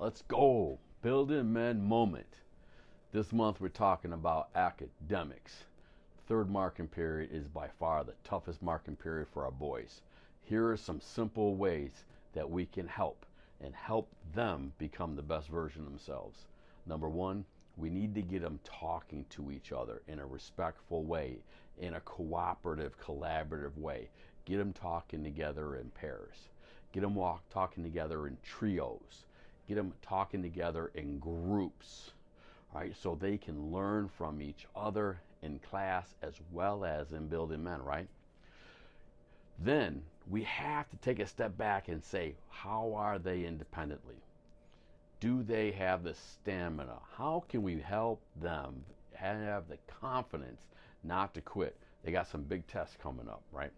Let's go. Building men moment. This month we're talking about academics. Third marking period is by far the toughest marking period for our boys. Here are some simple ways that we can help and help them become the best version of themselves. Number one, we need to get them talking to each other in a respectful way, in a cooperative, collaborative way. Get them talking together in pairs. Get them talking together in trios. Get them talking together in groups, right? So they can learn from each other in class as well as in building men, right? Then we have to take a step back and say, how are they independently? Do they have the stamina? How can we help them have the confidence not to quit? They got some big tests coming up, right?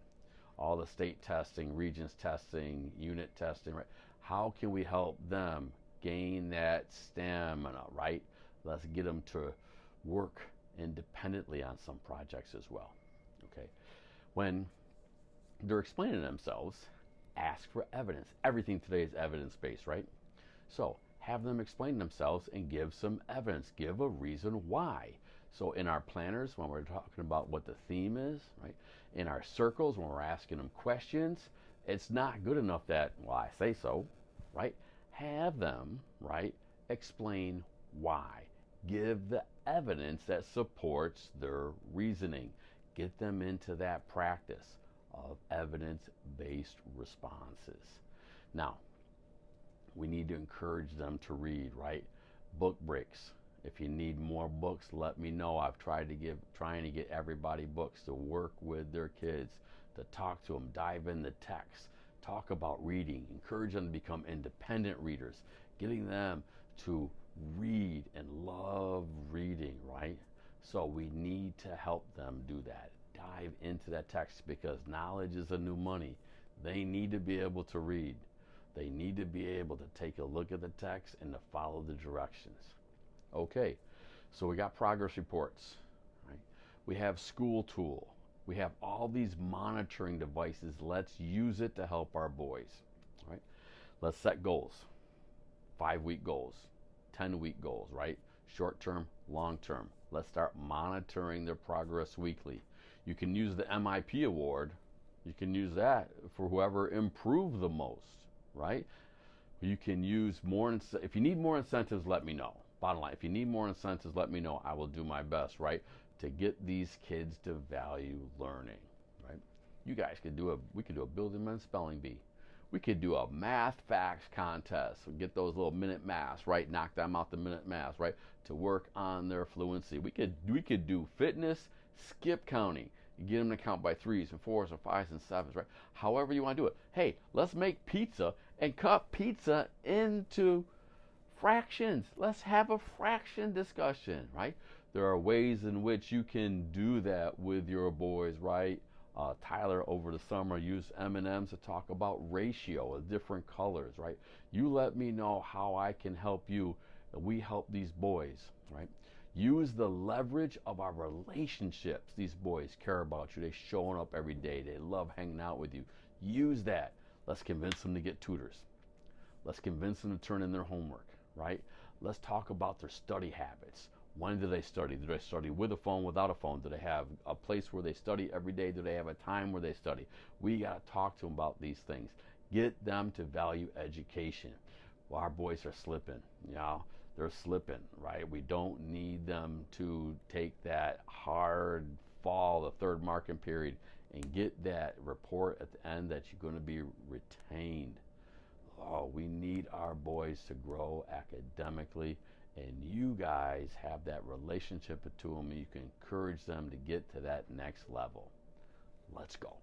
All the state testing, regions testing, unit testing, right? How can we help them gain that stamina, right? Let's get them to work independently on some projects as well, okay? When they're explaining themselves, ask for evidence. Everything today is evidence-based, right? So have them explain themselves and give some evidence. Give a reason why. So in our planners, when we're talking about what the theme is, right? In our circles, when we're asking them questions, it's not good enough that, well, I say so, right? Have them, right, explain why. Give the evidence that supports their reasoning. Get them into that practice of evidence-based responses. Now, we need to encourage them to read, right? Book breaks. If you need more books, let me know. I've trying to get everybody books to work with their kids, to talk to them, dive in the text, talk about reading, encourage them to become independent readers, getting them to read and love reading, right? So we need to help them do that. Dive into that text because knowledge is the new money. They need to be able to read. They need to be able to take a look at the text and to follow the directions. Okay, so we got progress reports, right? We have school tool. We have all these monitoring devices. Let's use it to help our boys, right? Let's set goals. 5-week goals, 10-week goals, right? Short term, long term. Let's start monitoring their progress weekly. You can use the MIP award. You can use that for whoever improved the most, right? You can use more, if you need more incentives, let me know. Bottom line, if you need more incentives, let me know. I will do my best, right, to get these kids to value learning, right? You guys could we could do a building men spelling bee. We could do a math facts contest. Get those little minute maths, right? Knock them out the minute maths, right? To work on their fluency. We could do fitness, skip counting. You get them to count by 3s and 4s and 5s and 7s, right? However you want to do it. Hey, let's make pizza and cut pizza into fractions. Let's have a fraction discussion, right? There are ways in which you can do that with your boys, right? Tyler over the summer used M&Ms to talk about ratio of different colors, right? You let me know how I can help you. We help these boys, right? Use the leverage of our relationships. These boys care about you. They're showing up every day. They love hanging out with you. Use that. Let's convince them to get tutors. Let's convince them to turn in their homework, right? Let's talk about their study habits. When do they study? Do they study with a phone, without a phone? Do they have a place where they study every day? Do they have a time where they study? We got to talk to them about these things. Get them to value education. Well, our boys are slipping, you know, they're slipping, right? We don't need them to take that hard fall, the third marking period, and get that report at the end that you're going to be retained. Oh, we need our boys to grow academically, and you guys have that relationship to them, and you can encourage them to get to that next level. Let's go.